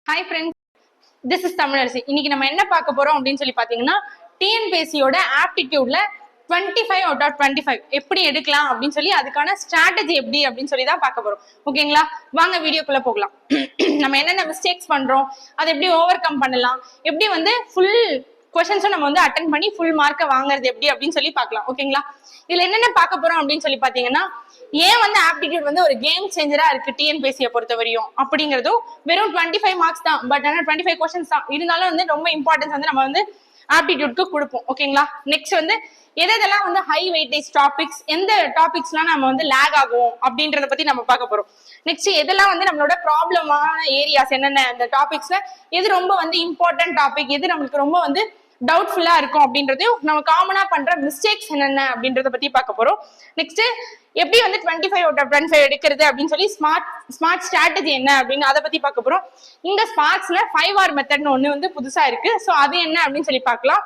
Hi friends, this is Tamilarasi. இன்னைக்கு நம்ம என்ன பார்க்க போறோம் அப்படின்னு சொல்லி பாத்தீங்கன்னா, டிஎன்பிஎஸ்சியோட ஆப்டிடியூட்ல 25 அவுட் ஆஃப் 25 எப்படி எடுக்கலாம் அப்படின்னு சொல்லி அதுக்கான ஸ்ட்ராட்டஜி எப்படி அப்படின்னு சொல்லி தான் பார்க்க போறோம். ஓகேங்களா, வாங்க வீடியோக்குள்ள போகலாம். நம்ம என்னென்ன மிஸ்டேக்ஸ் பண்றோம், அதை எப்படி ஓவர் கம் பண்ணலாம், எப்படி வந்து ஃபுல் கொஸ்டின்ஸும் நம்ம வந்து அட்டன் பண்ணி ஃபுல் மார்க்கை வாங்குறது எப்படி அப்படின்னு சொல்லி பார்க்கலாம். ஓகேங்களா, இதுல என்னென்ன பார்க்க போறோம் அப்படின்னு சொல்லி பாத்தீங்கன்னா, ஏன் வந்து ஆப்டிடியூட் வந்து ஒரு கேம் சேஞ்சரா இருக்கு டிஎன்பிஎஸ்சியை பொறுத்த வரையும் அப்படிங்கிறதும் வெறும் 25 மார்க்ஸ் தான். பட் ஆனால் 25 கொஸ்டின்ஸ் தான் இருந்தாலும் வந்து ரொம்ப இம்பார்ட்டன்ஸ் வந்து நம்ம வந்து ஆப்டிடியூட்க்கு கொடுப்போம். ஓகேங்களா, நெக்ஸ்ட் வந்து எதெல்லாம் வந்து ஹை வெயிட்டேஜ் டாபிக்ஸ், எந்த டாபிக்ஸ்லாம் நம்ம வந்து லேக் ஆகும் அப்படின்றத பத்தி நம்ம பார்க்க போறோம். நெக்ஸ்ட் எதெல்லாம் வந்து நம்மளோட ப்ராப்ளமான ஏரியாஸ் என்னென்ன, அந்த டாபிக்ஸ்ல எது ரொம்ப வந்து இம்பார்ட்டன்ட் டாபிக், எது நம்மளுக்கு ரொம்ப வந்து டவுட்ஃபுல்லா இருக்கும் அப்படின்றதையும், நம்ம காமனா பண்ற மிஸ்டேக்ஸ் என்னென்ன அப்படின்றத பத்தி பார்க்க போறோம். நெக்ஸ்ட் எப்படி வந்து 25 அவுட் ஆஃப் 25 எடுக்கிறது அப்படின்னு சொல்லி ஸ்மார்ட் ஸ்ட்ராட்டஜி என்ன அப்படின்னு அதை பத்தி பார்க்க போறோம். இந்த ஸ்பார்க்ஸ்ல 5R மெத்தட்னு ஒண்ணு வந்து புதுசா இருக்கு. ஸோ அது என்ன அப்படின்னு சொல்லி பார்க்கலாம்.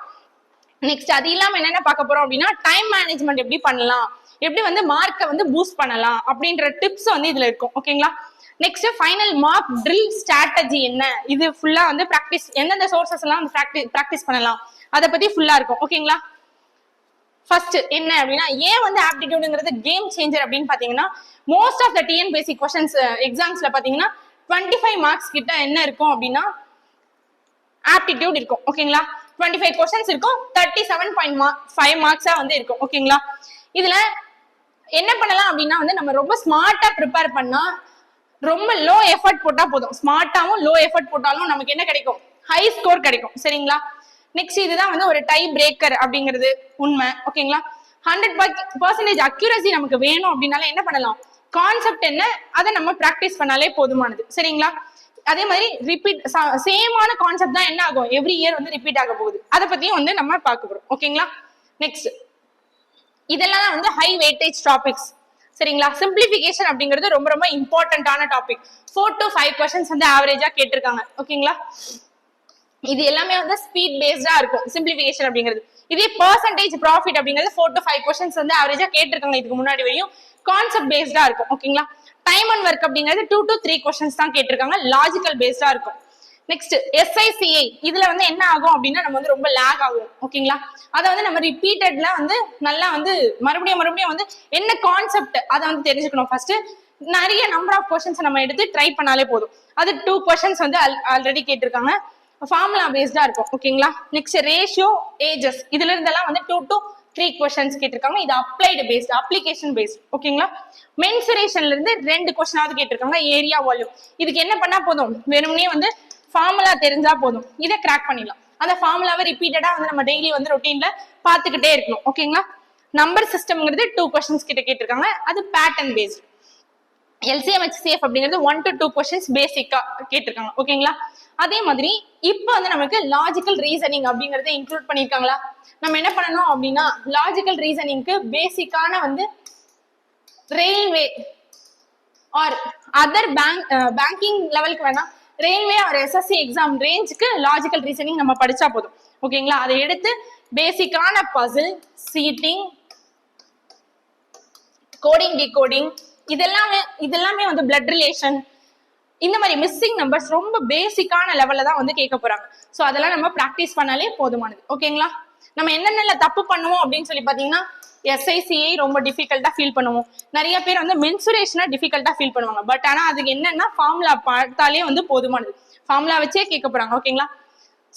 நெக்ஸ்ட் அது இல்லாம என்னென்ன பார்க்க போறோம் அப்படின்னா, டைம் மேனேஜ்மெண்ட் எப்படி பண்ணலாம், எப்படி வந்து மார்க்கை வந்து பூஸ்ட் பண்ணலாம் அப்படின்ற டிப்ஸ் வந்து இதுல இருக்கும். ஓகேங்களா, next final mark drill strategy என்ன, இது ஃபுல்லா வந்து ப்ராக்டிஸ், எந்தெந்த சோர்சஸ் எல்லாம் ப்ராக்டிஸ் பண்ணலாம் அதை பத்தி ஃபுல்லா இருக்கும். ஓகேங்களா, ஃபர்ஸ்ட் என்ன அப்படின்னா, ஏன் வந்து ஆப்டிடியூடுங்கிறது கேம் சேஞ்சர் அப்படின்னு பாத்தீங்கன்னா, most of the TNPSC questions எக்ஸாம்ஸ்ல பாத்தீங்கன்னா 25 மார்க்ஸ் கிட்ட என்ன இருக்கும் அப்படின்னா ஆப்டிடியூட் இருக்கும். ஓகேங்களா, 25 கொஸ்டின்ஸ் இருக்கும், 37.5 மார்க்ஸா வந்து இருக்கும். ஓகேங்களா, இதுல என்ன பண்ணலாம் அப்படின்னா வந்து நம்ம ரொம்ப ஸ்மார்ட்டா ப்ரிப்பேர் பண்ணா, ரொம்ப லோ எஃபர்ட் போட்டா போதும். ஸ்மார்ட்டாவும் லோ எஃபர்ட் போட்டாலும் நமக்கு என்ன கிடைக்கும், ஹை ஸ்கோர் கிடைக்கும். சரிங்களா, நெக்ஸ்ட் இதுதான் வந்து ஒரு டை பிரேக்கர் அப்படிங்கிறது உண்மை. ஓகேங்களா, 100% அக்யூரசி நமக்கு வேணும் அப்படின்னால என்ன பண்ணலாம், கான்செப்ட் என்ன அதை நம்ம பிராக்டிஸ் பண்ணாலே போதுமானது. சரிங்களா, அதே மாதிரி ரிப்பீட் சேமான கான்செப்ட் தான் என்ன ஆகும், எவ்ரி இயர் வந்து ரிப்பீட் ஆக போகுது. அதை பத்தியும் வந்து நம்ம பார்க்க போறோம். ஓகேங்களா, நெக்ஸ்ட் இதெல்லாம் வந்து ஹை வெயிட்டேஜ் டாபிக்ஸ். சரிங்களா, சிம்பிளிஃபிகேஷன் அப்படிங்கிறது ரொம்ப ரொம்ப இம்பார்ட்டன்டான டாபிக். 4 to 5 கொஸ்டின்ஸ் வந்து ஆவரேஜா கேட்டிருக்காங்க. ஓகேங்களா, இது எல்லாமே வந்து ஸ்பீட் பேஸ்டா இருக்கும் சிம்பிளிஃபிகேஷன் அப்படிங்கிறது. இதே பெர்சன்டேஜ் ப்ராஃபிட் அப்படிங்கிறது 4 to 5 கொஸ்டின்ஸ் வந்து ஆவரேஜா கேட்டிருக்காங்க இதுக்கு முன்னாடி வரையும். கான்செப்ட் பேஸ்டா இருக்கும். ஓகேங்களா, டைம் அண்ட் ஒர்க் அப்படிங்கிறது 2 to 3 கொஸ்டின்ஸ் தான் கேட்டிருக்காங்க, லாஜிக்கல் பேஸ்டா இருக்கும். நெக்ஸ்ட் SICI, இதுல வந்து என்ன ஆகும் அப்படின்னா நம்ம வந்து ரொம்ப லேக் ஆகும். ஓகேங்களா, அதை வந்து நம்ம ரிப்பீட்டட்ல வந்து நல்லா வந்து மறுபடியும் வந்து என்ன கான்செப்ட் அதை வந்து தெரிஞ்சுக்கணும். ஃபர்ஸ்ட் நிறைய நம்பர் ஆஃப் கொஸ்டின்ஸ் நம்ம எடுத்து ட்ரை பண்ணாலே போதும். அது 2 கொஸ்டின்ஸ் வந்து ஆல்ரெடி கேட்டிருக்காங்க, ஃபார்முலா பேஸ்டா இருக்கும். ஓகேங்களா, நெக்ஸ்ட் ரேஷியோ ஏஜஸ், இதுல இருந்தெல்லாம் வந்து 2 to 3 கொஸ்டின்ஸ் கேட்டிருக்காங்க. இது அப்ளைடு பேஸ்ட், அப்ளிகேஷன் பேஸ்ட். ஓகேங்களா, மென்சுரேஷன்ல இருந்து 2 கொஸ்டினாவது கேட்டிருக்காங்க, ஏரியா வால்யூம். இதுக்கு என்ன பண்ணா போதும், வெறுமனே வந்து ஃபார்முலா தெரிஞ்சா போதும், இதை கிராக் பண்ணிடலாம். அந்த ஃபார்முலாவை ரிப்பீட்டடா வந்து நம்ம டெய்லி வந்து ரொட்டீன்ல பாத்துக்கிட்டே இருக்கணும். ஓகேங்களா, நம்பர் சிஸ்டம்ங்கிறது 2 கொஸ்டின்ஸ் கிட்ட கேட்டிருக்காங்க, அது பேட்டர்ன் பேஸ்ட். LCM HCF அப்படிங்கிறது 1 to 2 கொஸ்டின்ஸ் பேசிக்கா கேட்டிருக்காங்க. ஓகேங்களா, அதே மாதிரி இப்போ வந்து நமக்கு லாஜிக்கல் ரீசனிங் அப்படிங்கறத இன்க்ளூட் பண்ணிருக்காங்களா. நம்ம என்ன பண்ணணும் அப்படின்னா, லாஜிக்கல் ரீசனிங்க்கு பேசிக்கான வந்து ரயில்வே ஆர் அதர் பேங்கிங் லெவலுக்கு வேணா ரயில்வே ஆர் SSC எக்ஸாம் ரேஞ்சுக்கு லாஜிக்கல் ரீசனிங் நம்ம படிச்சா போதும். ஓகேங்களா, அதை எடுத்து பேசிக்கான பசில், சீட்டிங், கோடிங், டிகோடிங், இதெல்லாமே வந்து பிளட் ரிலேஷன், இந்த மாதிரி மிஸ்ஸிங் நம்பர்ஸ் ரொம்ப பேசிக்கான லெவல்ல தான் வந்து கேட்க போறாங்க. ஸோ அதெல்லாம் நம்ம ப்ராக்டிஸ் பண்ணாலே போதுமானது. ஓகேங்களா, நம்ம என்னென்ன தப்பு பண்ணுவோம் அப்படின்னு சொல்லி பாத்தீங்கன்னா, SICI ரொம்ப டிஃபிகல்ட்டா ஃபீல் பண்ணுவோம். நிறைய பேர் வந்து மென்சுரேஷனா டிஃபிகல்ட்டா ஃபீல் பண்ணுவாங்க. பட் ஆனா அதுக்கு என்னன்னா ஃபார்முலா பார்த்தாலே வந்து போதுமானது, ஃபார்முலா வச்சே கேட்க போறாங்க. ஓகேங்களா,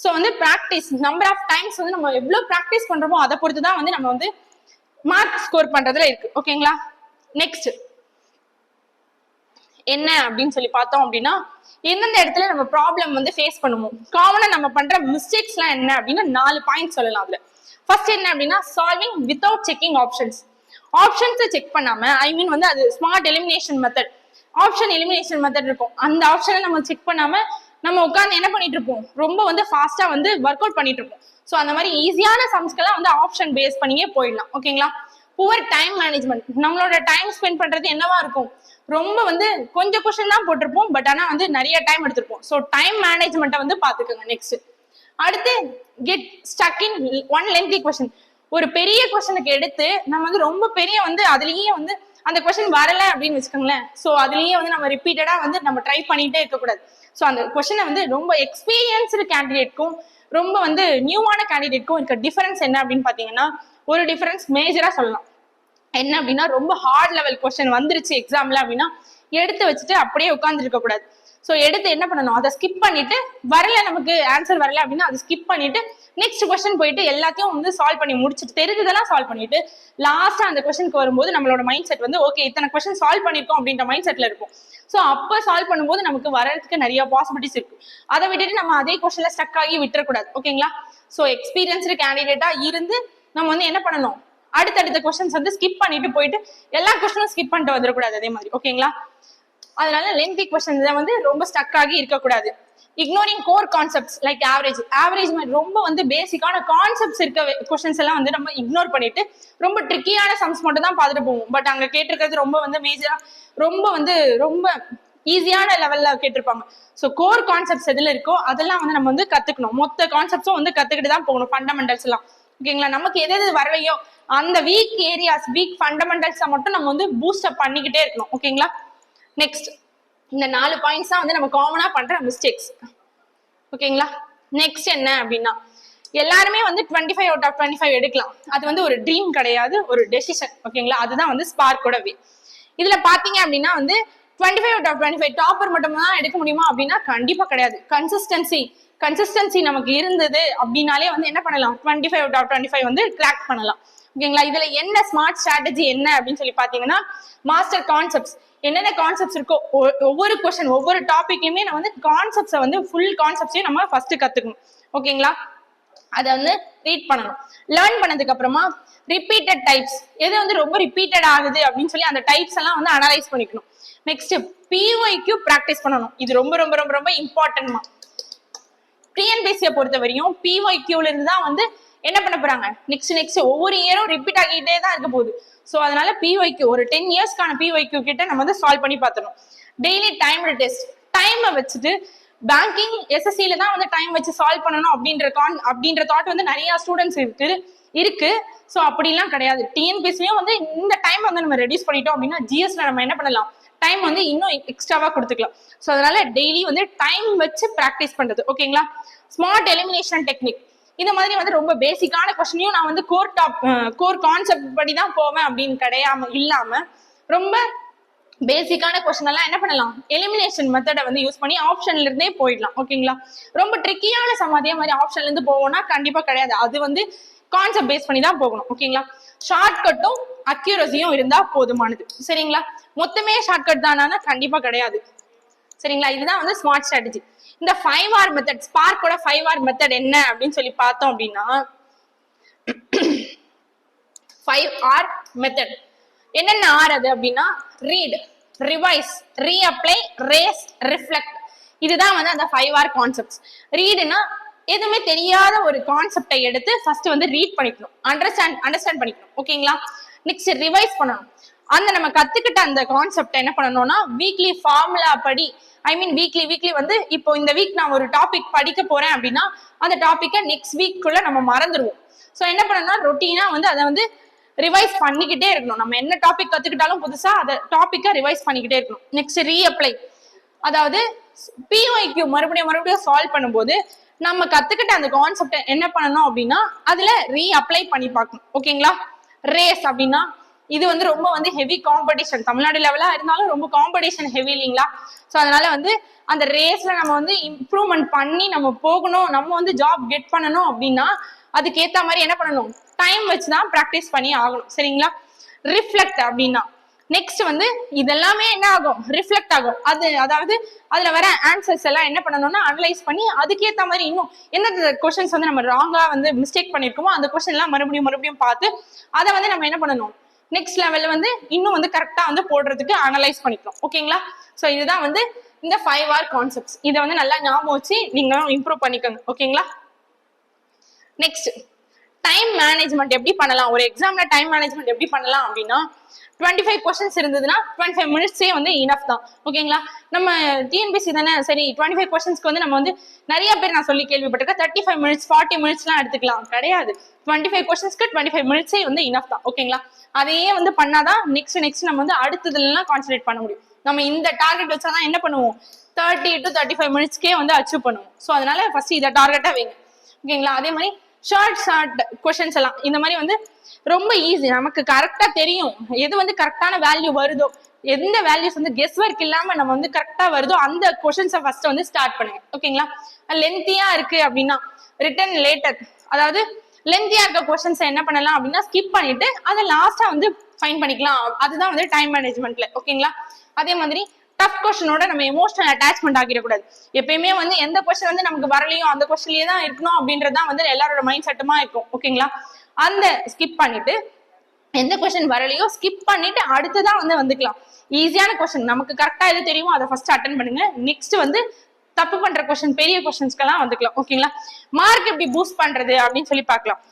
ஸோ வந்து ப்ராக்டிஸ், நம்பர் ஆஃப் டைம்ஸ் வந்து நம்ம எவ்வளவு ப்ராக்டிஸ் பண்றோமோ அதை பொறுத்து தான் வந்து நம்ம வந்து மார்க் ஸ்கோர் பண்றதுல இருக்கு. ஓகேங்களா, நெக்ஸ்ட் என்ன அப்படின்னு சொல்லி பார்த்தோம் அப்படின்னா, எந்தெந்த இடத்துல நம்ம ப்ராப்ளம் வந்து ஃபேஸ் பண்ணுவோம், காமனா நம்ம பண்ற மிஸ்டேக்ஸ் எல்லாம் என்ன அப்படின்னா 4 பாயிண்ட் சொல்லலாம். அதுல ஃபர்ஸ்ட் என்ன அப்படின்னா, சால்விங் வித்வுட் செக்கிங் ஆப்ஷன்ஸ். ஆப்ஷன்ஸை செக் பண்ணாம, ஐ மீன் வந்து அது smart elimination method, option elimination method இருக்கும், அந்த ஆப்ஷனை நம்ம செக் பண்ணாம நம்ம உட்காந்து என்ன பண்ணிட்டு இருப்போம், ரொம்ப வந்து ஃபாஸ்டா வந்து ஒர்க் அவுட் பண்ணிட்டு இருப்போம். ஸோ அந்த மாதிரி ஈஸியான சம்ஸ்க்கெல்லாம் வந்து ஆப்ஷன் பேஸ் பண்ணியே போயிடலாம். ஓகேங்களா, புவர் டைம் மேனேஜ்மெண்ட், நம்மளோட டைம் ஸ்பெண்ட் பண்றது என்னவா இருக்கும், ரொம்ப வந்து கொஞ்சம் கொஸ்டின் தான் போட்டிருப்போம், பட் ஆனா வந்து நிறைய டைம் எடுத்திருப்போம். ஸோ டைம் மேனேஜ்மெண்ட்டை வந்து பாத்துக்கோங்க. நெக்ஸ்ட் அடுத்து get stuck in one lengthy question. ஒரு பெரிய கொஸ்டினுக்கு எடுத்து நம்ம வந்து ரொம்ப பெரிய வந்து அதுலயே வந்து அந்த கொஸ்டின் வரல அப்படின்னு வச்சுக்கோங்களேன். ஸோ அதுலயே வந்து நம்ம ரிப்பீட்டடா வந்து நம்ம ட்ரை பண்ணிட்டே இருக்கக்கூடாது. ஸோ அந்த கொஸ்டினை வந்து ரொம்ப எக்ஸ்பீரியன்ஸ்டு கேண்டிடேட்க்கும் ரொம்ப வந்து நியூவான கேண்டிடேட்க்கும் இருக்க டிஃபரன்ஸ் என்ன அப்படின்னு பாத்தீங்கன்னா, ஒரு டிஃபரன்ஸ் மேஜரா சொல்லலாம். என்ன அப்படின்னா, ரொம்ப ஹார்ட் லெவல் கொஸ்டின் வந்துருச்சு எக்ஸாம்ல அப்படின்னா எடுத்து வச்சுட்டு அப்படியே உட்கார்ந்து இருக்க கூடாது. ஸோ எடுத்து என்ன பண்ணணும், அதை ஸ்கிப் பண்ணிட்டு வரல, நமக்கு ஆன்சர் வரல அப்படின்னா அதை ஸ்கிப் பண்ணிட்டு நெக்ஸ்ட் கொஸ்டின் போயிட்டு எல்லாத்தையும் வந்து சால்வ் பண்ணி முடிச்சுட்டு தெரிஞ்சதெல்லாம் சால்வ் பண்ணிட்டு லாஸ்டா அந்த கொஸ்டினுக்கு வரும்போது நம்மளோட மைண்ட் செட் வந்து ஓகே இத்தனை கொஸ்டின் சால்வ் பண்ணிருக்கோம் அப்படின்ற மைண்ட் செட்ல இருக்கும். ஸோ அப்போ சால்வ் பண்ணும்போது நமக்கு வரதுக்கு நிறைய பாசிபிலிட்டிஸ் இருக்கு. அதை விட்டுட்டு நம்ம அதே கொஸ்டின்ல ஸ்டக் ஆகி விட்டுறக்கூடாது. ஓகேங்களா? ஸோ எக்ஸ்பீரியன்ஸ்டு கேண்டிடேட்டா இருந்து நம்ம வந்து என்ன பண்ணணும், அடுத்தடுத்த கொஸ்டின்ஸ் வந்து ஸ்கிப் பண்ணிட்டு போயிட்டு எல்லா கொஸ்டினும் ஸ்கிப் பண்ணிட்டு வந்துடக்கூடாது அதே மாதிரி. ஓகேங்களா? அதனால லென்தி கொஸ்டின்ஸ் வந்து ரொம்ப ஸ்டக் ஆகி இருக்கக்கூடாது. Ignoring core concepts like average மாதிரி ரொம்ப வந்து பேசிக்கான கான்செப்ட்ஸ் இருக்க கொஸ்டின்ஸ் எல்லாம் வந்து நம்ம இக்னோர் பண்ணிட்டு ரொம்ப ட்ரிக்கியான சம்ஸ் மட்டும் தான் பார்த்துட்டு போவோம். பட் அங்க கேட்டிருக்கிறது ரொம்ப வந்து மேஜரா ரொம்ப ஈஸியான லெவல்ல கேட்டிருப்பாங்க. ஸோ கோர் கான்செப்ட்ஸ் எதுல இருக்கோ அதெல்லாம் வந்து நம்ம வந்து கத்துக்கணும். மொத்த கான்செப்ட்ஸும் வந்து கத்துக்கிட்டு தான் போகணும், ஃபண்டமெண்டல்ஸ் எல்லாம். ஓகேங்களா? நமக்கு எது வரலையோ அந்த வீக் ஏரியாஸ், வீக் ஃபண்டமெண்டல்ஸை மட்டும் நம்ம வந்து பூஸ்ட் அப் பண்ணிக்கிட்டே இருக்கணும். ஓகேங்களா? நெக்ஸ்ட் இந்த 4 பாயிண்ட்ஸ் தான் வந்து நம்ம காமனா பண்ற மிஸ்டேக்ஸ். ஓகேங்களா? நெக்ஸ்ட் என்ன அப்படின்னா, எல்லாருமே வந்து 25 out of 25 எடுக்கலாம். அது வந்து ஒரு ட்ரீம் கிடையாது, ஒரு டெசிஷன். ஓகேங்களா? அதுதான் வந்து ஸ்பார்க்கோட வே. இதுல பாத்தீங்க அப்படின்னா வந்து 25 out of 25 டாப்பர் மட்டும் தான் எடுக்க முடியுமா அப்படின்னா கண்டிப்பா கிடையாது. கன்சிஸ்டன்சி நமக்கு இருந்தது அப்படின்னாலே வந்து என்ன பண்ணலாம், 25 out of 25 வந்து கிராக் பண்ணலாம். ஓகேங்களா? இதுல என்ன ஸ்மார்ட் ஸ்ட்ராட்டஜி என்ன அப்படின்னு சொல்லி பாத்தீங்கன்னா, மாஸ்டர் கான்செப்ட்ஸ். என்னென்ன கான்செப்ட்ஸ் இருக்கோ ஒவ்வொரு கொஸ்டின் ஒவ்வொரு டாபிக்லயுமே நம்ம வந்து கான்செப்ட்ஸை வந்து ஃபுல் கான்செப்ட்ஸையும் நம்ம ஃபர்ஸ்ட் கத்துக்கணும். ஓகேங்களா? அதை வந்து ரீட் பண்ணணும். லேர்ன் பண்ணதுக்கு அப்புறமா ரிப்பீட்டட் டைப்ஸ் எது வந்து ரொம்ப ரிப்பீட்டட் ஆகுது அப்படின்னு சொல்லி அந்த டைப்ஸ் எல்லாம் வந்து அனலைஸ் பண்ணிக்கணும். நெக்ஸ்ட் பிஒய்க்யூ ப்ராக்டிஸ் பண்ணணும். இது ரொம்ப ரொம்ப ரொம்ப ரொம்ப இம்பார்ட்டன்ட்மா. டிஎன்பிஎஸ்சியை பொறுத்த வரையும் பிஒய்க்யூல இருந்து தான் வந்து என்ன பண்ண போறாங்க, நெக்ஸ்ட் ஒவ்வொரு இயரும் ரிப்பீட் ஆகிட்டே தான் இருக்க போகுது. ஸோ அதனால பிஒய்க்யூ ஒரு 10 இயர்ஸ்க்கான பிஒய்க்யூ கிட்ட நம்ம வந்து சால்வ் பண்ணி பார்த்துடணும். டெய்லி டைம்டு டெஸ்ட், டைமை வச்சுட்டு பேங்கிங் எஸ்எஸ்சியில தான் வந்து டைம் வச்சு சால்வ் பண்ணணும் அப்படின்ற தாட் வந்து நிறைய ஸ்டூடெண்ட்ஸ் இருக்கு. ஸோ அப்படிலாம் கிடையாது. டிஎன்பிஎஸ்சியும் வந்து இந்த டைம் வந்து நம்ம ரெடியூஸ் பண்ணிட்டோம் அப்படின்னா ஜிஎஸ்ல நம்ம என்ன பண்ணலாம், டைம் வந்து இன்னும் எக்ஸ்ட்ராவா கொடுத்துக்கலாம். ஸோ அதனால டெய்லி வந்து டைம் வச்சு ப்ராக்டிஸ் பண்றது. ஓகேங்களா? ஸ்மார்ட் எலிமினேஷன் டெக்னிக், இந்த மாதிரி வந்து ரொம்ப பேசிக்கான கொஸ்டினையும் நான் வந்து கோர் கான்செப்ட் படி தான் போவேன் அப்படின்னு இல்லாம ரொம்ப பேசிக்கான கொஸ்டின் எல்லாம் என்ன பண்ணலாம், எலிமினேஷன் மெத்தடை வந்து யூஸ் பண்ணி ஆப்ஷன்ல இருந்தே போயிடலாம். ஓகேங்களா? ரொம்ப ட்ரிக்கியான அதே மாதிரி ஆப்ஷன்ல இருந்து போவோம்னா கண்டிப்பா கிடையாது. அது வந்து கான்செப்ட் பேஸ் பண்ணி தான் போகணும். ஓகேங்களா? ஷார்ட்கட்டும் அக்யூரசியும் இருந்தா போதுமானது. சரிங்களா? மொத்தமே ஷார்ட்கட் தானா கண்டிப்பா கிடையாது. சரிங்களா? இதுதான் வந்து ஸ்மார்ட் ஸ்ட்ராட்டஜி. இந்த 5R மெத்தட், ஸ்பார்க்கோட 5R மெத்தட் என்ன அப்படின்னு சொல்லி பார்த்தோம் அப்படின்னா, 5R மெத்தட் என்னென்ன ஆர் அது அப்படின்னா, read, revise, reapply, race, reflect. இதுதான் வந்து அந்த 5R கான்செப்ட்ஸ். ரீடுனா எதுவுமே தெரியாத ஒரு கான்செப்டை எடுத்து ஃபர்ஸ்ட் வந்து ரீட் பண்ணிக்கணும், அண்டர்ஸ்டாண்ட் பண்ணிக்கணும். ஓகேங்களா? நெக்ஸ்ட் ரிவைஸ் பண்ணணும். அந்த நம்ம கத்துக்கிட்ட அந்த கான்செப்ட் என்ன பண்ணணும்னா வீக்லி ஃபார்முலா படி, வீக்லி வந்து இப்போ இந்த வீக் நான் ஒரு டாபிக் படிக்க போறேன் அப்படின்னா அந்த டாபிக்கை நெக்ஸ்ட் வீக்குள்ள நம்ம மறந்துடுவோம். ஸோ என்ன பண்ணணும்னா ரொட்டீனா வந்து அதை வந்து ரிவைஸ் பண்ணிக்கிட்டே இருக்கணும். நம்ம என்ன டாபிக் கத்துக்கிட்டாலும் புதுசா அதை டாபிக்கை ரிவைஸ் பண்ணிக்கிட்டே இருக்கணும். நெக்ஸ்ட் ரீஅப்ளை, அதாவது பிஒய்க்யூ மறுபடியும் சால்வ் பண்ணும்போது நம்ம கத்துக்கிட்ட அந்த கான்செப்ட் என்ன பண்ணணும் அப்படின்னா அதுல ரீஅப்ளை பண்ணி பார்க்கணும். ஓகேங்களா? ரேஸ் அப்படின்னா இது வந்து ரொம்ப வந்து ஹெவி காம்படிஷன், தமிழ்நாடு லெவலா இருந்தாலும் ரொம்ப காம்படிஷன் ஹெவி இல்லைங்களா? ஸோ அதனால வந்து அந்த ரேஸ்ல நம்ம வந்து இம்ப்ரூவ்மெண்ட் பண்ணி நம்ம போகணும், நம்ம வந்து ஜாப் கெட் பண்ணணும் அப்படின்னா அதுக்கேற்ற மாதிரி என்ன பண்ணணும், டைம் வச்சுதான் ப்ராக்டிஸ் பண்ணி ஆகணும். சரிங்களா? ரிஃப்ளெக்ட் அப்படின்னா நெக்ஸ்ட் வந்து இதெல்லாமே என்ன ஆகும், ரிஃப்ளெக்ட் ஆகும். அதாவது அதுல வர ஆன்சர்ஸ் எல்லாம் என்ன பண்ணணும்னா அனலைஸ் பண்ணி அதுக்கேற்ற மாதிரி இன்னும் எந்த கொஸ்டின்ஸ் வந்து நம்ம ராங்கா வந்து மிஸ்டேக் பண்ணிருக்கோமோ அந்த கொஸ்டின் எல்லாம் மறுபடியும் பார்த்து அதை வந்து நம்ம என்ன பண்ணணும், நெக்ஸ்ட் லெவல்ல வந்து இன்னும் வந்து கரெக்டா வந்து போடுறதுக்கு அனலைஸ் பண்ணிக்கலாம். ஓகேங்களா? ஸோ இதுதான் வந்து இந்த 5R கான்செப்ட்ஸ். இதை வந்து நல்லா ஞாபகம் வச்சு நீங்க இம்ப்ரூவ் பண்ணிக்கோங்க. ஓகேங்களா? நெக்ஸ்ட் டைம் மேனேஜ்மெண்ட் எப்படி பண்ணலாம், ஒரு எக்ஸாம்ல டைம் மேனேஜ்மெண்ட் எப்படி பண்ணலாம் அப்படின்னா 25 கொஸ்டின்ஸ் இருந்ததுன்னா 25 மினிட்ஸே வந்து இனஃப் தான். ஓகேங்களா, நம்ம டிஎன்பிசி தானே, சரி 25 கொஸ்டின்ஸ்க்கு வந்து நம்ம வந்து நிறைய பேர் நான் சொல்லி கேள்விப்பட்டிருக்கேன் 35 மினிட்ஸ் 40 மினிட்ஸ்லாம் எடுத்துக்கலாம். கிடையாது, 25 கொஸ்டின்ஸ்க்கு 25 மினிட்ஸே வந்து இனஃப் தான். ஓகேங்களா, அதையே வந்து பண்ணாதான் நெக்ஸ்ட் நம்ம வந்து அடுத்ததுலாம் கான்சன்ட்ரேட் பண்ண முடியும். நம்ம இந்த டார்கெட் வச்சாதான் என்ன பண்ணுவோம், 30 to 35 மினிட்ஸ்க்கே வந்து அச்சீவ் பண்ணுவோம். ஸோ அதனால ஃபர்ஸ்ட் இதை டார்கெட்டா வைங்க. ஓகேங்களா, அதே மாதிரி ஷார்ட் கொஸ்டின்ஸ் எல்லாம் இந்த மாதிரி வந்து ரொம்ப ஈஸி, நமக்கு கரெக்டா தெரியும் எது வந்து கரெக்டான வேல்யூ வருதோ, எந்த வேல்யூஸ் வந்து கெஸ் ஒர்க் இல்லாம நம்ம வந்து கரெக்டா வருதோ அந்த கொஸ்டின்ஸை ஃபர்ஸ்ட் வந்து ஸ்டார்ட் பண்ணுங்க. ஓகேங்களா, லென்த்தியா இருக்கு அப்படின்னா ரிட்டன் லேட்டர், அதாவது லென்த்தியா இருக்க கொஸ்டின்ஸ் என்ன பண்ணலாம் அப்படின்னா ஸ்கிப் பண்ணிட்டு அதை லாஸ்டா வந்து ஃபைன் பண்ணிக்கலாம். அதுதான் வந்து டைம் மேனேஜ்மெண்ட்ல. ஓகேங்களா, அதே மாதிரி டஃப் கொஸ்டினோட நம்ம எமோஷனல் அட்டாச்மெண்ட் ஆகிடக்கூடாது. எப்பயுமே வந்து எந்த கொஸ்டின் வந்து நமக்கு வரலையோ அந்த கொஸ்டின்லயே தான் இருக்கணும் அப்படின்றதுதான் வந்து எல்லாரோட மைண்ட் செட்டுமா இருக்கும். ஓகேங்களா, அந்த ஸ்கிப் பண்ணிட்டு எந்த கொஸ்டின் வரலையோ ஸ்கிப் பண்ணிட்டு அடுத்ததான் வந்து வந்துக்கலாம். ஈஸியான கொஸ்டின் நமக்கு கரெக்டா எது தெரியுமோ அதை ஃபர்ஸ்ட் அட்டன் பண்ணுங்க. நெக்ஸ்ட் வந்து தப்பு பண்ற கொஸ்டின் பெரிய கொஸ்டின்ஸ்க்கெல்லாம் வந்துக்கலாம். ஓகேங்களா, மார்க் எப்படி பூஸ்ட் பண்றது அப்படின்னு சொல்லி பார்க்கலாம்.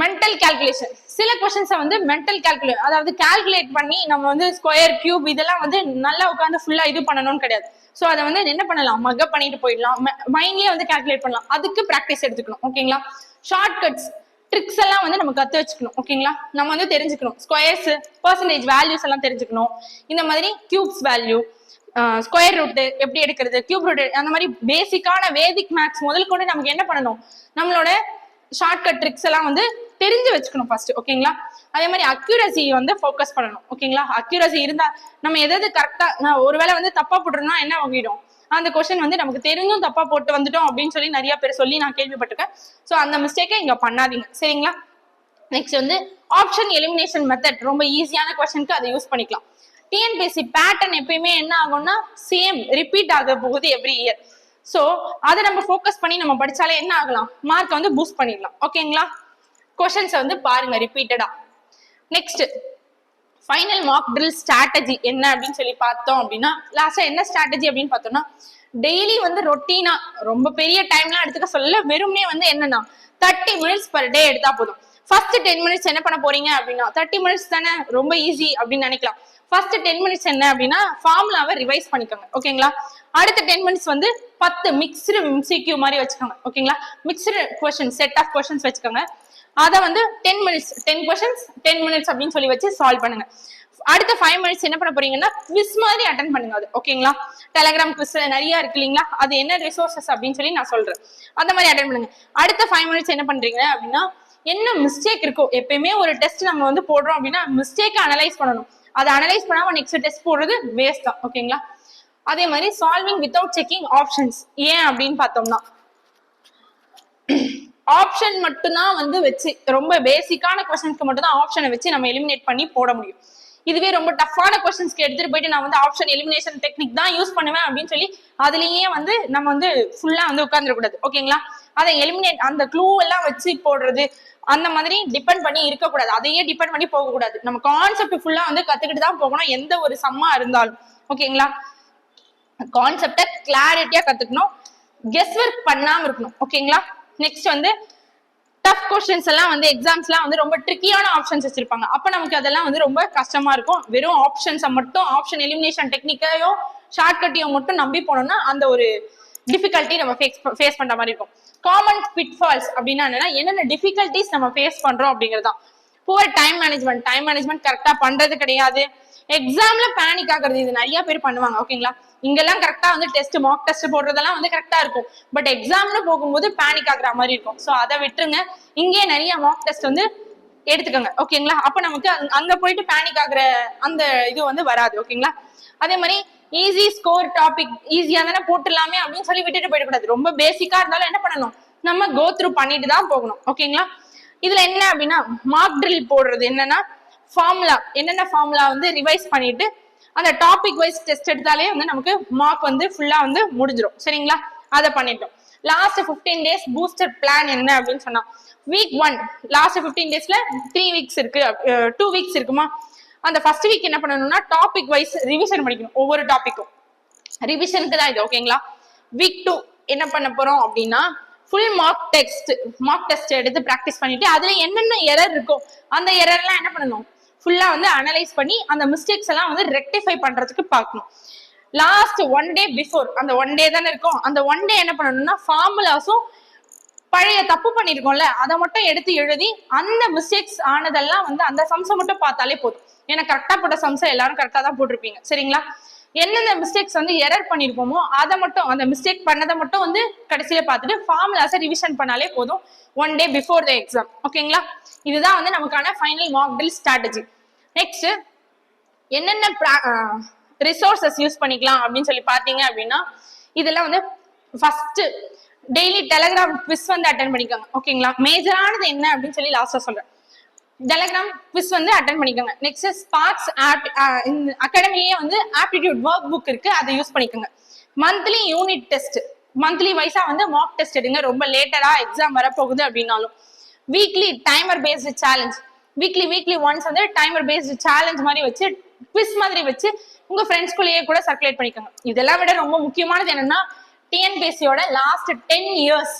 மென்டல் கால்குலேஷன், சில கொஸ்டின்ஸை வந்து மென்டல் கால்குலேட், அதாவது கால்குலேட் பண்ணி நம்ம வந்து ஸ்கொயர் கியூப் இதெல்லாம் வந்து நல்லா உட்காந்து ஃபுல்லா இது பண்ணணும்னு கிடையாது. ஸோ அதை வந்து என்ன பண்ணலாம், மக்கப் பண்ணிட்டு போயிடலாம், மைண்ட்லயே வந்து கால்குலேட் பண்ணலாம். அதுக்கு ப்ராக்டிஸ் எடுத்துக்கணும். ஓகேங்களா, ஷார்ட் கட்ஸ் ட்ரிக்ஸ் எல்லாம் வந்து நம்ம கத்து வச்சுக்கணும். ஓகேங்களா, நம்ம வந்து தெரிஞ்சுக்கணும் ஸ்கொயர்ஸ் பர்சன்டேஜ் வேல்யூஸ் எல்லாம் தெரிஞ்சுக்கணும். இந்த மாதிரி கியூப்ஸ் வேல்யூ, ஸ்கொயர் ரூட் எப்படி எடுக்கிறது, கியூப் ரூட், அந்த மாதிரி பேசிக்கான வேதிக் மேத்ஸ் முதல் கொண்டு நமக்கு என்ன பண்ணணும், நம்மளோட ஷார்ட்கட் ட்ரிக்ஸ் எல்லாம் வந்து தெரிஞ்சு வச்சுக்கணும் ஃபர்ஸ்ட். ஓகேங்களா, அதே மாதிரி அக்யூரசி வந்து ஃபோக்கஸ் பண்ணணும். ஓகேங்களா, அக்யூரசி இருந்தா நம்ம எதாவது கரெக்டா, ஒருவேளை வந்து தப்பா போட்டுருந்தா என்ன ஆகிடும், அந்த கொஸ்டின் வந்து நமக்கு தெரிஞ்சும் தப்பா போட்டு வந்துட்டோம் அப்படின்னு சொல்லி நிறைய பேர் சொல்லி நான் கேள்விப்பட்டிருக்கேன். ஸோ அந்த மிஸ்டேக்கை இங்க பண்ணாதீங்க. சரிங்களா, நெக்ஸ்ட் வந்து ஆப்ஷன் எலிமினேஷன் மெத்தட், ரொம்ப ஈஸியான கொஸ்டினுக்கு அதை யூஸ் பண்ணிக்கலாம். டிஎன்பிஎஸ்சி பேட்டர்ன் எப்பயுமே என்ன ஆகும்னா சேம் ரிப்பீட் ஆக போகுது எவ்ரி இயர். ஸோ அதை நம்ம ஃபோக்கஸ் பண்ணி நம்ம படிச்சாலே என்ன ஆகலாம், மார்க் வந்து பூஸ்ட் பண்ணிடலாம். ஓகேங்களா, கொஸ்டின்ஸ் வந்து பாருங்க ரிப்பீட்டடா. Next final mark drill strategy என்ன அப்படின்னு சொல்லி பார்த்தோம் அப்படின்னா, லாஸ்டா என்ன ஸ்ட்ராட்டஜி அப்படின்னு பார்த்தோம்னா, டெய்லி வந்து ரொட்டீனா ரொம்ப பெரிய டைம்லாம் எடுத்துக்க சொல்ல, வெறும்னே வந்து என்னன்னா 30 மினிட்ஸ் பர் டே எடுத்தா போதும். ஃபர்ஸ்ட் 10 மினிட்ஸ் என்ன பண்ண போறீங்க அப்படின்னா, 30 மினிட்ஸ் தானே ரொம்ப ஈஸி அப்படின்னு நினைக்கலாம். ஃபர்ஸ்ட் 10 மினிட்ஸ் என்ன அப்படின்னா ஃபார்முலாவை ரிவைஸ் பண்ணிக்கோங்க. ஓகேங்களா, அடுத்த 10 மினிட்ஸ் வந்து 10 மிக்ஸ்டு MCQ மாதிரி வச்சுக்கோங்க. ஓகேங்களா, mixed question set of questions வச்சுக்கோங்க. அதை வந்து 10 மினிட்ஸ் 10 கொஸ்டின்ஸ் 10 மினிட்ஸ் அப்படின்னு சொல்லி வச்சு சால்வ் பண்ணுங்க. அடுத்த 5 மினிட்ஸ் என்ன பண்ண போறீங்கன்னா குவிஸ் மாதிரி அட்டன் பண்ணுங்க. அது ஓகேங்களா, டெலிகிராம் குவிஸ் நிறைய இருக்கு இல்லைங்களா, அது என்ன ரிசோர்சஸ் அப்படின்னு சொல்லி நான் சொல்றேன், அந்த மாதிரி அட்டன் பண்ணுங்க. அடுத்த 5 மினிட்ஸ் என்ன பண்றீங்க அப்படின்னா, என்ன மிஸ்டேக் இருக்கோ, எப்பயுமே ஒரு டெஸ்ட் நம்ம வந்து போடுறோம் அப்படின்னா மிஸ்டேக்கை அனலைஸ் பண்ணணும். அதை அனலைஸ் பண்ணாம நெக்ஸ்ட் டெஸ்ட் போடுறது வேஸ்ட் தான். ஓகேங்களா, அதே மாதிரி சால்விங் வித்தவுட் செக்கிங் ஆப்ஷன்ஸ், ஏன் அப்படின்னு பார்த்தோம்னா ஆப்ஷன் மட்டும்தான் வந்து வச்சு, ரொம்ப பேசிக்கான கொஸ்டின்ஸ்க்கு மட்டும் தான் ஆப்ஷனை வச்சு நம்ம எலிமினேட் பண்ணி போட முடியும். இதுவே ரொம்ப டஃப்பான கொஸ்டின்ஸ்க்கு எடுத்துட்டு போயிட்டு நான் வந்து ஆப்ஷன் எலிமினேஷன் டெக்னிக் தான் யூஸ் பண்ணுவேன் அப்படின்னு சொல்லி அதுலயே வந்து நம்ம வந்து ஃபுல்லா வந்து உட்கார்ந்துடக்கூடாது. ஓகேங்களா, அதை எலிமினேட் அந்த க்ளூ எல்லாம் வச்சு போடுறது அந்த மாதிரி டிபெண்ட் பண்ணி இருக்கக்கூடாது. அதையே டிபெண்ட் பண்ணி போகக்கூடாது. நம்ம கான்செப்ட் ஃபுல்லா வந்து கத்துக்கிட்டு தான் போகணும், எந்த ஒரு சம்மா இருந்தாலும். ஓகேங்களா, கான்செப்டை கிளாரிட்டியா கத்துக்கணும், கெஸ் ஒர்க் பண்ணாம இருக்கணும். ஓகேங்களா, நெக்ஸ்ட் வந்து டஃப் கொஸ்டின்ஸ் எல்லாம் வந்து எக்ஸாம்ஸ்லாம் வந்து ரொம்ப ட்ரிக்கியான ஆப்ஷன்ஸ் வச்சிருப்பாங்க. அப்ப நமக்கு அதெல்லாம் வந்து ரொம்ப கஷ்டமா இருக்கும். வெறும் ஆப்ஷன்ஸை மட்டும் ஆப்ஷன் எலிமினேஷன் டெக்னிக்கையோ ஷார்ட்கட்டையோ மட்டும் நம்பி போனோம்னா அந்த ஒரு டிஃபிகல்ட்டி நம்ம ஃபேஸ் பண்ற மாதிரி இருக்கும். காமன் பிட்ஃபால்ஸ் அப்படின்னா என்னென்ன டிஃபிகல்ட்டிஸ் நம்ம ஃபேஸ் பண்றோம் அப்படிங்கிறதான். புவர் டைம் மேனேஜ்மெண்ட் கரெக்டா பண்றது கிடையாது. எக்ஸாம்ல பேனிக் ஆகுறது, இது நிறைய பேர் பண்ணுவாங்க. ஓகேங்களா, இங்கெல்லாம் கரெக்டா வந்து டெஸ்ட் மார்க் டெஸ்ட் போடுறதெல்லாம் வந்து கரெக்டா இருக்கும். பட் எக்ஸாம்ல போகும்போது பேனிக் ஆகுற மாதிரி இருக்கும். ஸோ அதை விட்டுருங்க, இங்கே நிறைய மார்க் டெஸ்ட் வந்து எடுத்துக்கோங்க. ஓகேங்களா, அப்ப நமக்கு அங்க போயிட்டு பேனிக் ஆகுற அந்த இது வந்து வராது. ஓகேங்களா, அதே மாதிரி ஈஸி ஸ்கோர் டாபிக் ஈஸியா தானே போட்டுடலாமே அப்படின்னு சொல்லி விட்டுட்டு போயிடக்கூடாது. ரொம்ப பேசிக்கா இருந்தாலும் என்ன பண்ணணும், நம்ம கோ த்ரூ பண்ணிட்டு தான் போகணும். ஓகேங்களா, இதுல என்ன அப்படின்னா மார்க் ட்ரில் போடுறது என்னன்னா ஃபார்முலா, என்னென்ன ஃபார்முலா வந்து ரிவைஸ் பண்ணிட்டு அந்த டாபிக் வைஸ் டெஸ்ட் எடுத்தாலே வந்து நமக்கு மார்க் வந்து ஃபுல்லா வந்து முடிஞ்சிடும். சரிங்களா, அதை பண்ணிட்டோம். லாஸ்ட் 15 டேஸ் பூஸ்டர் பிளான் என்ன அப்படின்னு சொன்னா, வீக் 1 லாஸ்ட் 15 டேஸ்ல 3 வீக்ஸ் இருக்கு, 2 வீக்ஸ் இருக்குமா. அந்த ஃபர்ஸ்ட் வீக் என்ன பண்ணணும்னா டாபிக் வைஸ் ரிவிஷன் படிக்கணும். ஒவ்வொரு டாபிக்கும் ரிவிஷனுக்கு தான் இது. ஓகேங்களா, வீக் 2 என்ன பண்ண போறோம் அப்படின்னா ஃபுல் மார்க் டெஸ்ட் எடுத்து ப்ராக்டிஸ் பண்ணிட்டு அதுல என்னென்ன எரர் இருக்கோ அந்த எரர்லாம் என்ன பண்ணணும், ஃபுல்லா வந்து அனலைஸ் பண்ணி அந்த மிஸ்டேக்ஸ் எல்லாம் வந்து ரெக்டிஃபை பண்றதுக்கு பார்க்கணும். லாஸ்ட் 1 day பிஃபோர், அந்த 1 day தானே இருக்கும், அந்த 1 day என்ன பண்ணணும்னா ஃபார்முலாஸும் பழைய தப்பு பண்ணிருக்கோம்ல அதை மட்டும் எடுத்து எழுதி அந்த மிஸ்டேக்ஸ் ஆனதெல்லாம் வந்து அந்த சம்ஸை மட்டும் பார்த்தாலே போதும். ஏன்னா கரெக்டா போட்ட சம்ஸை எல்லாரும் கரெக்டா தான் போட்டிருப்பீங்க சரிங்களா. என்னென்ன மிஸ்டேக்ஸ் வந்து எரர் பண்ணிருப்போமோ அதை மட்டும், அந்த மிஸ்டேக் பண்ணதை மட்டும் வந்து கடைசியில பார்த்துட்டு ஃபார்முலாஸை ரிவிஷன் பண்ணாலே போதும் 1 day பிஃபோர் த எக்ஸாம். ஓகேங்களா, இதுதான் வந்து நமக்கான final mark drill strategy. Next என்னென்ன ரிசோர்சஸ் யூஸ் பண்ணிக்கலாம் அப்படின்னு சொல்லி பாத்தீங்க அப்படின்னா, இதெல்லாம் வந்து ஃபர்ஸ்ட் டெய்லி டெலிகிராம் குவிஸ் வந்து அட்டென்ட் பண்ணிக்கோங்க. ஓகேங்களா, மேஜரானது என்ன அப்படின்னு சொல்லி லாஸ்டா சொல்றேன். டெலிகிராம் குவிஸ் வந்து அட்டென்ட் பண்ணிக்கோங்க. நெக்ஸ்ட் ஸ்பார்க்ஸ் அகாடமிலேயே வந்து ஆப்டிடியூட் ஒர்க் புக் இருக்கு, அதை யூஸ் பண்ணிக்கோங்க. மந்த்லி யூனிட் டெஸ்ட், மந்த்லி வைஸா வந்து மார்க் டெஸ்ட் எடுங்க, ரொம்ப லேட்டரா எக்ஸாம் வரப்போகுது அப்படின்னாலும். Weekly timer based challenge, weekly once வந்து டைமர் பேஸ்டு சேலஞ்ச் மாதிரி வச்சு குவிஸ் மாதிரி வச்சு உங்க ஃப்ரெண்ட்ஸ்குள்ளேயே கூட சர்க்குலேட் பண்ணிக்கோங்க. இதெல்லாம் விட ரொம்ப முக்கியமானது என்னன்னா, டிஎன்பிஎஸ்சியோட லாஸ்ட் 10 years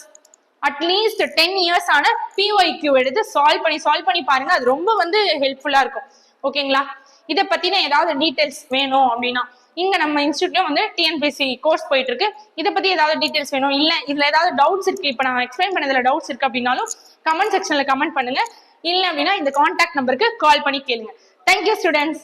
அட்லீஸ்ட் 10 years ஆன PYQ எடுத்து சால்வ் பண்ணி பாருங்க, அது ரொம்ப வந்து ஹெல்ப்ஃபுல்லா இருக்கும். ஓகேங்களா, இதை பத்தின ஏதாவது டீடைல்ஸ் வேணும் அப்படின்னா இங்க நம்ம இன்ஸ்டியூட்லயும் வந்து டிஎன்பிஎஸ்சி கோர்ஸ் போயிட்டு இருக்கு. இதை பத்தி ஏதாவது டீடைல்ஸ் வேணும், இல்ல இதுல ஏதாவது டவுட்ஸ் இருக்கு, இப்ப நான் எக்ஸ்பிளைன் பண்ணதுல டவுட்ஸ் இருக்கு அப்படின்னாலும் கமெண்ட் செக்ஷன்ல கமெண்ட் பண்ணுங்க. இல்ல அப்படின்னா இந்த கான்டாக்ட் நம்பருக்கு கால் பண்ணி கேளுங்க. Thank you students.